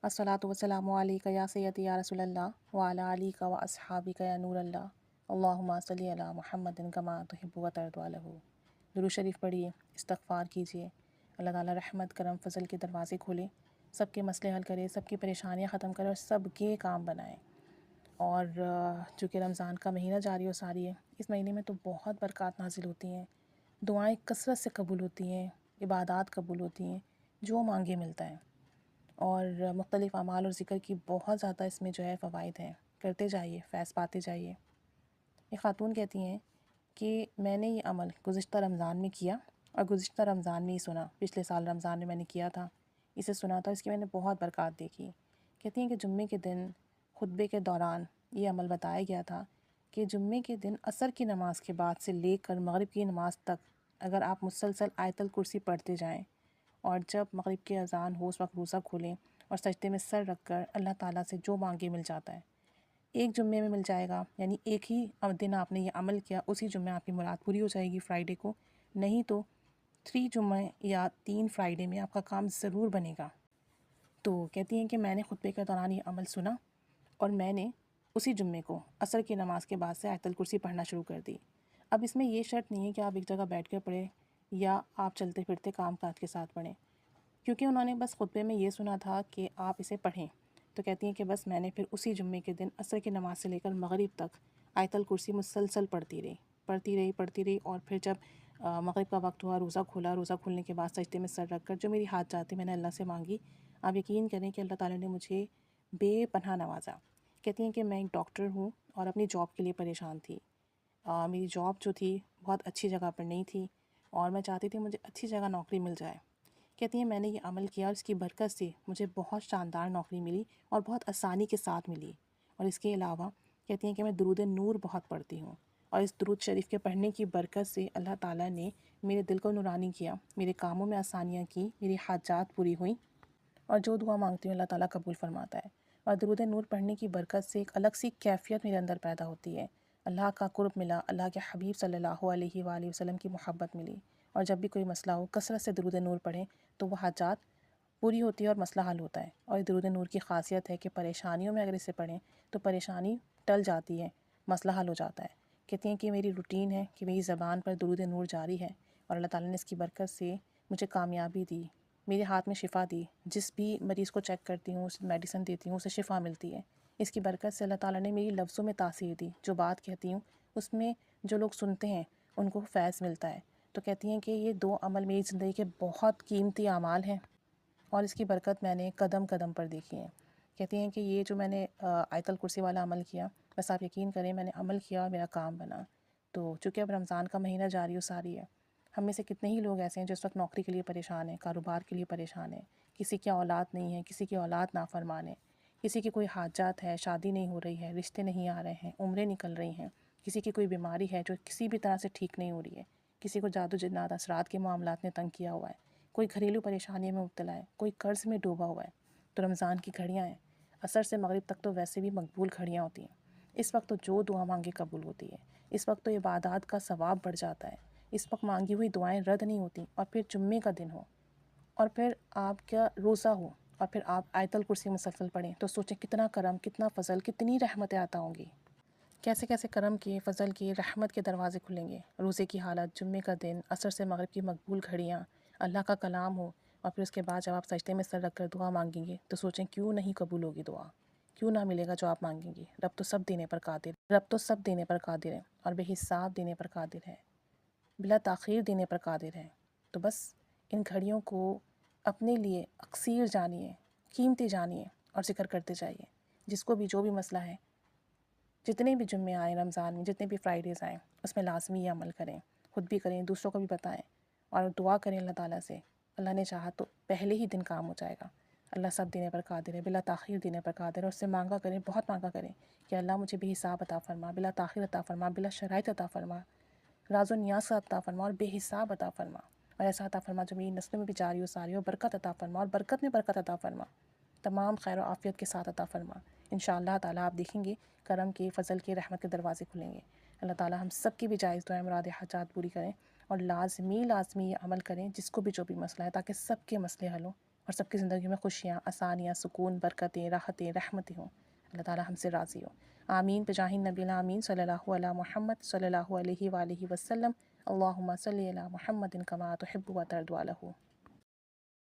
अस्सलातु वस्सलामु अलैका या सय्यदी या रसूल अल्लाह व अला आलिका व अस्हाबिका या नूर अल्लाह अल्लाहुम्मा सल्ली अला मुहम्मदिन कमा तुहिब्बु व तर्दु अलहु। दुरूद शरीफ पढ़िए, इस्तग़फ़ार कीजिए। अल्लाह ताला रहमत करम फ़ज़ल के दरवाज़े खोले, सबके मसले हल करे, सबकी परेशानियाँ ख़त्म करे और सबके काम बनाए। और चूँकि रमज़ान का महीना जारी और सारी है, इस महीने में तो बहुत बरक़ात नाज़िल होती हैं, दुआएँ कसरत से कबूल होती हैं, इबादात कबूल होती हैं, जो मांगे मिलता है। और मुख्तलिफ़ अमाल और ज़िक्र की बहुत ज़्यादा इसमें जो है फ़वाइद हैं। करते जाइए, फैज़ पाते जाइए। एक ख़ातून कहती हैं कि मैंने ये अमल गुज़िश्ता रमज़ान में किया और गुज़िश्ता रमज़ान में ही सुना। पिछले साल रमज़ान में मैंने किया था, इसे सुना था, इसकी मैंने बहुत बरक़ात देखी। कहती हैं कि जुम्मे के दिन खुतबे के दौरान ये अमल बताया गया था कि जुम्मे के दिन असर की नमाज़ के बाद से लेकर मग़रिब की नमाज़ तक अगर आप मुसलसल आयतल कुर्सी पढ़ते जाएँ और जब मग़रिब की अज़ान हो उस वक्त रोज़ा खोलें और सजदे में सर रख कर अल्लाह ताला से जो मांगे मिल जाता है। एक जुम्मे में मिल जाएगा, यानी एक ही दिन आपने ये अमल किया, उसी जुम्मे आपकी मुराद पूरी हो जाएगी फ्राइडे को। नहीं तो 3 जुम्मे या 3 फ्राइडे में आपका काम ज़रूर बनेगा। तो कहती हैं कि मैंने खुतबे के दौरान ये अमल सुना और मैंने उसी जुम्मे को असर की नमाज़ के बाद से आयतल कुर्सी पढ़ना शुरू कर दी। अब इसमें ये शर्त नहीं है कि आप एक जगह बैठ कर पढ़ें या आप चलते फिरते काम काज के साथ पढ़ें, क्योंकि उन्होंने बस खुतबे में ये सुना था कि आप इसे पढ़ें। तो कहती हैं कि बस मैंने फिर उसी जुम्मे के दिन असर की नमाज़ से लेकर मग़रिब तक आयतल कुर्सी मुसलसल पढ़ती रही और फिर जब मग़रिब का वक्त हुआ, रोज़ा खोला, रोज़ा खोलने के बाद सजदे में सर रख कर जो मेरी हाजात थी मैंने अल्लाह से मांगी। आप यकीन करें कि अल्लाह ताला ने मुझे बेपनाह नवाज़ा। कहती हैं कि मैं एक डॉक्टर हूँ और अपनी जॉब के लिए परेशान थी। मेरी जॉब जो थी बहुत अच्छी जगह पर नहीं थी और मैं चाहती थी मुझे अच्छी जगह नौकरी मिल जाए। कहती हैं मैंने ये अमल किया और इसकी बरकत से मुझे बहुत शानदार नौकरी मिली और बहुत आसानी के साथ मिली। और इसके अलावा कहती हैं कि मैं दुरूद नूर बहुत पढ़ती हूँ और इस दुरूद शरीफ के पढ़ने की बरकत से अल्लाह ताला ने मेरे दिल को नूरानी किया, मेरे कामों में आसानियाँ की, मेरी हाजात पूरी हुई और जो दुआ मांगती हूँ अल्लाह ताला कबूल फरमाता है। और दुरूद नूर पढ़ने की बरकत से एक अलग सी कैफ़ियत मेरे अंदर पैदा होती है। अल्लाह का कुर्ब मिला, अल्लाह के हबीब सल्लल्लाहु अलैहि वसल्लम की मोहब्बत मिली। और जब भी कोई मसला हो कसरत से दुरूद नूर पढ़ें तो वह हाजात पूरी होती है और मसला हल होता है। और दुरूद नूर की ख़ासियत है कि परेशानियों में अगर इसे पढ़ें तो परेशानी टल जाती है, मसला हल हो जाता है। कहती हैं कि मेरी रूटीन है कि मेरी ज़बान पर दुरूद नूर जारी है और अल्लाह ताला ने इसकी बरकत से मुझे कामयाबी दी, मेरे हाथ में शिफ़ा दी। जिस भी मरीज़ को चेक करती हूँ, उसे मेडिसिन देती हूँ, उसे शिफ़ा मिलती है। इसकी बरकत से अल्लाह ताला ने मेरी लफ्ज़ों में तासीर दी, जो बात कहती हूँ उसमें जो लोग सुनते हैं उनको फ़ैज़ मिलता है। तो कहती हैं कि ये 2 अमल मेरी ज़िंदगी के बहुत कीमती अमाल हैं और इसकी बरकत मैंने कदम कदम पर देखी है। कहती हैं कि ये जो मैंने आयतल कुर्सी वाला अमल किया, बस आप यकीन करें मैंने अमल किया और मेरा काम बना। तो चूँकि अब रमज़ान का महीना जारी व सारी है, हम में से कितने ही लोग ऐसे हैं जो इस वक्त नौकरी के लिए परेशान हैं, कारोबार के लिए परेशान हैं, किसी की औलाद नहीं है, किसी की औलाद नाफरमान है, किसी की कोई हाजात है, शादी नहीं हो रही है, रिश्ते नहीं आ रहे हैं, उम्रें निकल रही हैं, किसी की कोई बीमारी है जो किसी भी तरह से ठीक नहीं हो रही है, किसी को जादू जिन्नात असरात के मामलात ने तंग किया हुआ है, कोई घरेलू परेशानी में मुब्तला है, कोई कर्ज़ में डूबा हुआ है। तो रमज़ान की घड़ियाँ हैं, असर से मग़रिब तक तो वैसे भी मकबूल घड़ियाँ होती हैं। इस वक्त तो जो दुआ मांगे कबूल होती है। इस वक्त तो इबादत का सवाब बढ़ जाता है। इस वक्त मांगी हुई दुआएं रद्द नहीं होती। और फिर जुम्मे का दिन हो और फिर आपका रोज़ा हो और फिर आप आयतल कुर्सी मुसलसल पढ़ें, तो सोचें कितना करम, कितना फ़ज़ल, कितनी रहमतें आता होंगी। कैसे कैसे करम के, फ़ज़ल के, रहमत के दरवाज़े खुलेंगे। रोज़े की हालत, जुम्मे का दिन, असर से मग़रिब की मकबूल घड़ियाँ, अल्लाह का कलाम हो और फिर उसके बाद जब आप सजदे में सर रख कर दुआ मांगेंगे तो सोचें क्यों नहीं कबूल होगी दुआ, क्यों ना मिलेगा जो आप मांगेंगे। रब तो सब देने पर कादिर, रब तो सब देने पर कादिर है और बेहिसाब देने पर कादिर है, बिला ताख़ीर देने पर कादिर है। तो बस इन घड़ियों को अपने लिए अक्सीर जानिए, कीमती जानिए और ज़िक्र करते जाइए। जिसको भी जो भी मसला है, जितने भी जुम्मे आए रमज़ान में, जितने भी फ्राइडेज़ आएँ, उसमें लाज़मी ये अमल करें, खुद भी करें, दूसरों को भी बताएं और दुआ करें अल्लाह ताला से। अल्लाह ने चाहा तो पहले ही दिन काम हो जाएगा। अल्लाह सब देने पर कादिर है, बिला ताख़ीर देने पर कादिर है। उससे मांगा करें, बहुत मांगा करें कि अल्लाह मुझे बेहिसाब अता फ़रमा, बिला ताख़ीर अता फ़रमा, बिला शराइत अता फ़रमा, राज़ो नियाज़ का अता फ़रमा और बेहिसाब अता फ़रमा। और ऐसा अता फ़रमा जो मेरी नस्लों में भी जारी हो सारी हो, बरकत अता फ़रमा और बरकत में बरकत अता फ़रमा, तमाम खैर और आफ़ियत के साथ अता फ़रमा। इंशाअल्लाह ताला आप देखेंगे करम के, फ़ज़ल के, रहमत के दरवाज़े खुलेंगे। अल्लाह ताला हम सब की भी जायज़ दुआएं, मुराद, हाजात पूरी करें और लाज़मी ये अमल करें जिसको भी जो भी मसला है, ताकि सबके मसले हल हों اور سب کی زندگیوں میں خوشیاں، آسانیاں، سکون، برکتیں، راحتیں، رحمتیں ہوں۔ اللہ تعالیٰ ہم سے راضی ہو۔ آمین بجاہ نبی الامین صلی اللہ علیہ محمد صلی اللہ علیہ وآلہ وسلم۔ اللہم صلی علی محمد کما تحب و ترضی عنہ۔